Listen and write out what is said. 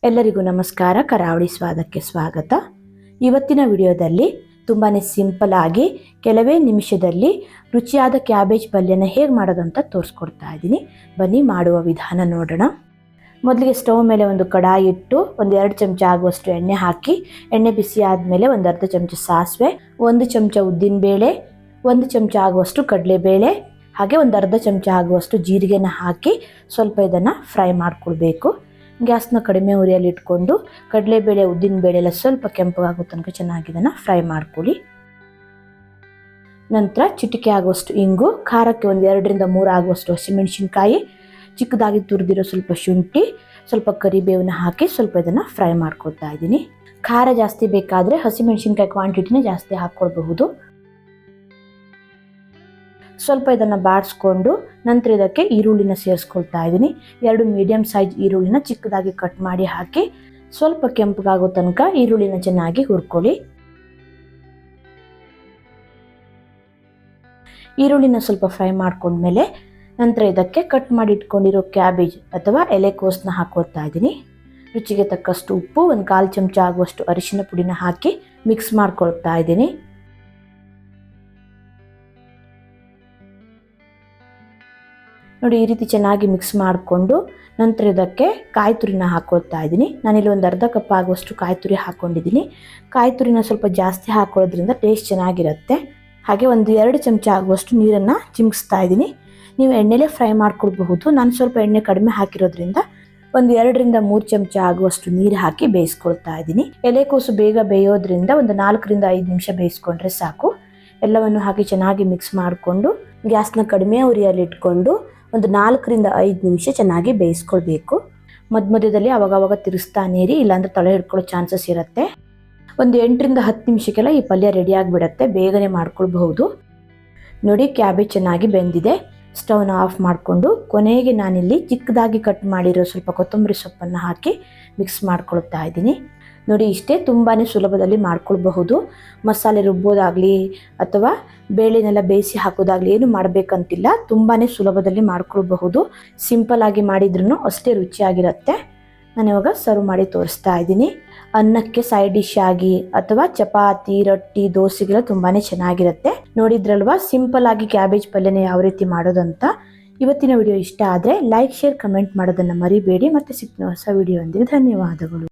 ಎಲ್ಲರಿಗೂ ನಮಸ್ಕಾರ. ಕರಾವಳಿ ಸ್ವಾದಕ್ಕೆ ಸ್ವಾಗತ. ಇವತ್ತಿನ ವಿಡಿಯೋದಲ್ಲಿ ತುಂಬಾ ಸಿಂಪಲ್ ಆಗಿ ಕೆಲವೇ ನಿಮಿಷದಲ್ಲಿ ರುಚಿಯಾದ ಕ್ಯಾಬೇಜ್ ಪಲ್ಯನ ಹೇಗೆ ಮಾಡೋದಂತ ತೋರಿಸ್ಕೊಡ್ತಾ ಇದ್ದೀನಿ. ಬನ್ನಿ ಮಾಡುವ ವಿಧಾನ ನೋಡೋಣ. ಮೊದಲಿಗೆ ಸ್ಟವ್ ಮೇಲೆ ಒಂದು ಕಡಾಯಿ ಇಟ್ಟು 1-2 ಚಮಚ ಆಗುವಷ್ಟು ಎಣ್ಣೆ ಹಾಕಿ, ಎಣ್ಣೆ ಬಿಸಿ ಆದಮೇಲೆ 1/2 ಚಮಚ ಸಾಸಿವೆ, 1 ಚಮಚ ಉದ್ದಿನಬೇಳೆ, 1 ಚಮಚ ಆಗುವಷ್ಟು ಕಡಲೆಬೇಳೆ, ಹಾಗೆ 1/2 ಚಮಚ ಆಗುವಷ್ಟು ಜೀರಿಗೆನ ಹಾಕಿ ಸ್ವಲ್ಪ ಇದನ್ನು ಫ್ರೈ ಮಾಡ್ಕೊಳ್ಬೇಕು. ಗ್ಯಾಸ್ನ ಕಡಿಮೆ ಉರಿಯಲ್ಲಿ ಇಟ್ಕೊಂಡು ಕಡಲೆಬೇಳೆ ಉದ್ದಿನಬೇಳೆ ಎಲ್ಲ ಸ್ವಲ್ಪ ಕೆಂಪಗಾಗೋ ತನಕ ಚೆನ್ನಾಗಿ ಇದನ್ನು ಫ್ರೈ ಮಾಡ್ಕೊಳ್ಳಿ. ನಂತರ ಚಿಟಿಕೆ ಆಗುವಷ್ಟು ಇಂಗು, ಖಾರಕ್ಕೆ 1-2-3 ಆಗುವಷ್ಟು ಹಸಿಮೆಣಸಿನ್ಕಾಯಿ, ಚಿಕ್ಕದಾಗಿ ತುರಿದಿರೋ ಸ್ವಲ್ಪ ಶುಂಠಿ, ಸ್ವಲ್ಪ ಕರಿಬೇವನ್ನ ಹಾಕಿ ಸ್ವಲ್ಪ ಇದನ್ನು ಫ್ರೈ ಮಾಡ್ಕೊಳ್ತಾ ಇದ್ದೀನಿ. ಖಾರ ಜಾಸ್ತಿ ಬೇಕಾದರೆ ಹಸಿಮೆಣಸಿನ್ಕಾಯಿ ಕ್ವಾಂಟಿಟಿನ ಜಾಸ್ತಿ ಹಾಕ್ಕೊಳ್ಬಹುದು. ಸ್ವಲ್ಪ ಇದನ್ನು ಬಾಡಿಸ್ಕೊಂಡು ನಂತರ ಇದಕ್ಕೆ ಈರುಳ್ಳಿನ ಸೇರಿಸ್ಕೊಳ್ತಾ ಇದ್ದೀನಿ. 2 ಮೀಡಿಯಂ ಸೈಜ್ ಈರುಳ್ಳಿನ ಚಿಕ್ಕದಾಗಿ ಕಟ್ ಮಾಡಿ ಹಾಕಿ ಸ್ವಲ್ಪ ಕೆಂಪಗಾಗೋ ತನಕ ಈರುಳ್ಳಿನ ಚೆನ್ನಾಗಿ ಹುರ್ಕೊಳ್ಳಿ. ಈರುಳ್ಳಿನ ಸ್ವಲ್ಪ ಫ್ರೈ ಮಾಡ್ಕೊಂಡ್ಮೇಲೆ ನಂತರ ಇದಕ್ಕೆ ಕಟ್ ಮಾಡಿ ಇಟ್ಕೊಂಡಿರೋ ಕ್ಯಾಬೇಜ್ ಅಥವಾ ಎಲೆಕೋಸನ್ನ ಹಾಕೊಳ್ತಾ ಇದ್ದೀನಿ. ರುಚಿಗೆ ತಕ್ಕಷ್ಟು ಉಪ್ಪು, 1/4 ಚಮಚ ಆಗುವಷ್ಟು ಅರಿಶಿನ ಪುಡಿನ ಹಾಕಿ ಮಿಕ್ಸ್ ಮಾಡ್ಕೊಳ್ತಾ ಇದ್ದೀನಿ. ನೋಡಿ, ಈ ರೀತಿ ಚೆನ್ನಾಗಿ ಮಿಕ್ಸ್ ಮಾಡಿಕೊಂಡು ನಂತರ ಇದಕ್ಕೆ ಕಾಯಿ ತುರಿನ ಹಾಕ್ಕೊಳ್ತಾ ಇದ್ದೀನಿ. ನಾನಿಲ್ಲಿ 1/2 ಕಪ್ ಆಗುವಷ್ಟು ಕಾಯಿ ತುರಿ ಹಾಕ್ಕೊಂಡಿದ್ದೀನಿ. ಕಾಯಿ ತುರಿನ ಸ್ವಲ್ಪ ಜಾಸ್ತಿ ಹಾಕೊಳ್ಳೋದ್ರಿಂದ ಟೇಸ್ಟ್ ಚೆನ್ನಾಗಿರುತ್ತೆ. ಹಾಗೆ 1-2 ಚಮಚ ಆಗುವಷ್ಟು ನೀರನ್ನು ಚಿಮ್ಮಿಸ್ತಾ ಇದ್ದೀನಿ. ನೀವು ಎಣ್ಣೆಲೇ ಫ್ರೈ ಮಾಡ್ಕೊಳ್ಬಹುದು. ನಾನು ಸ್ವಲ್ಪ ಎಣ್ಣೆ ಕಡಿಮೆ ಹಾಕಿರೋದ್ರಿಂದ 1-2-3 ಚಮಚ ಆಗುವಷ್ಟು ನೀರು ಹಾಕಿ ಬೇಯಿಸ್ಕೊಳ್ತಾ ಇದ್ದೀನಿ. ಎಲೆಕೋಸು ಬೇಗ ಬೇಯೋದ್ರಿಂದ 4-5 ನಿಮಿಷ ಬೇಯಿಸ್ಕೊಂಡ್ರೆ ಸಾಕು. ಎಲ್ಲವನ್ನು ಹಾಕಿ ಚೆನ್ನಾಗಿ ಮಿಕ್ಸ್ ಮಾಡಿಕೊಂಡು ಗ್ಯಾಸ್ನ ಕಡಿಮೆ ಉರಿಯಲ್ಲಿ ಇಟ್ಕೊಂಡು 4-5 ನಿಮಿಷ ಚೆನ್ನಾಗಿ ಬೇಯಿಸ್ಕೊಳ್ಬೇಕು. ಮಧ್ಯದಲ್ಲಿ ಅವಾಗವಾಗ ತಿರುಗಿಸ್ತಾನೆ ಇರಿ, ಇಲ್ಲಾಂದ್ರೆ ತಲೆ ಹಿಡ್ಕೊಳ್ಳೋ ಚಾನ್ಸಸ್ ಇರುತ್ತೆ. 8-10 ನಿಮಿಷಕ್ಕೆಲ್ಲ ಈ ಪಲ್ಯ ರೆಡಿ ಆಗಿಬಿಡತ್ತೆ, ಬೇಗನೆ ಮಾಡ್ಕೊಳ್ಬಹುದು. ನೋಡಿ, ಕ್ಯಾಬೇಜ್ ಚೆನ್ನಾಗಿ ಬೆಂದಿದೆ. ಸ್ಟವ್ನ ಆಫ್ ಮಾಡಿಕೊಂಡು ಕೊನೆಗೆ ನಾನಿಲ್ಲಿ ಚಿಕ್ಕದಾಗಿ ಕಟ್ ಮಾಡಿರೋ ಸ್ವಲ್ಪ ಕೊತ್ತಂಬರಿ ಸೊಪ್ಪನ್ನು ಹಾಕಿ ಮಿಕ್ಸ್ ಮಾಡ್ಕೊಳ್ತಾ ಇದ್ದೀನಿ. ನೋಡಿ, ಇಷ್ಟೇ, ತುಂಬಾ ಸುಲಭದಲ್ಲಿ ಮಾಡ್ಕೊಳ್ಬಹುದು. ಮಸಾಲೆ ರುಬ್ಬೋದಾಗಲಿ ಅಥವಾ ಬೇಳೆನೆಲ್ಲ ಬೇಯಿಸಿ ಹಾಕೋದಾಗಲಿ ಏನು ಮಾಡಬೇಕಂತಿಲ್ಲ. ತುಂಬಾ ಸುಲಭದಲ್ಲಿ ಮಾಡ್ಕೊಳ್ಬಹುದು. ಸಿಂಪಲ್ ಆಗಿ ಮಾಡಿದ್ರೂ ಅಷ್ಟೇ ರುಚಿಯಾಗಿರುತ್ತೆ. ನಾನು ಇವಾಗ ಸರ್ವ್ ಮಾಡಿ ತೋರಿಸ್ತಾ ಇದ್ದೀನಿ. ಅನ್ನಕ್ಕೆ ಸೈಡ್ ಡಿಶ್ ಆಗಿ ಅಥವಾ ಚಪಾತಿ, ರೊಟ್ಟಿ, ದೋಸೆಗೆಲ್ಲ ತುಂಬಾ ಚೆನ್ನಾಗಿರುತ್ತೆ. ನೋಡಿದ್ರಲ್ವಾ ಸಿಂಪಲ್ ಆಗಿ ಕ್ಯಾಬೇಜ್ ಪಲ್ಯನ ಯಾವ ರೀತಿ ಮಾಡೋದಂತ. ಇವತ್ತಿನ ವಿಡಿಯೋ ಇಷ್ಟ ಆದರೆ ಲೈಕ್, ಶೇರ್, ಕಮೆಂಟ್ ಮಾಡೋದನ್ನು ಮರಿಬೇಡಿ. ಮತ್ತೆ ಸಿಗ್ತೀನಿ ಹೊಸ ವಿಡಿಯೋ ಒಂದಿಗೆ. ಧನ್ಯವಾದಗಳು.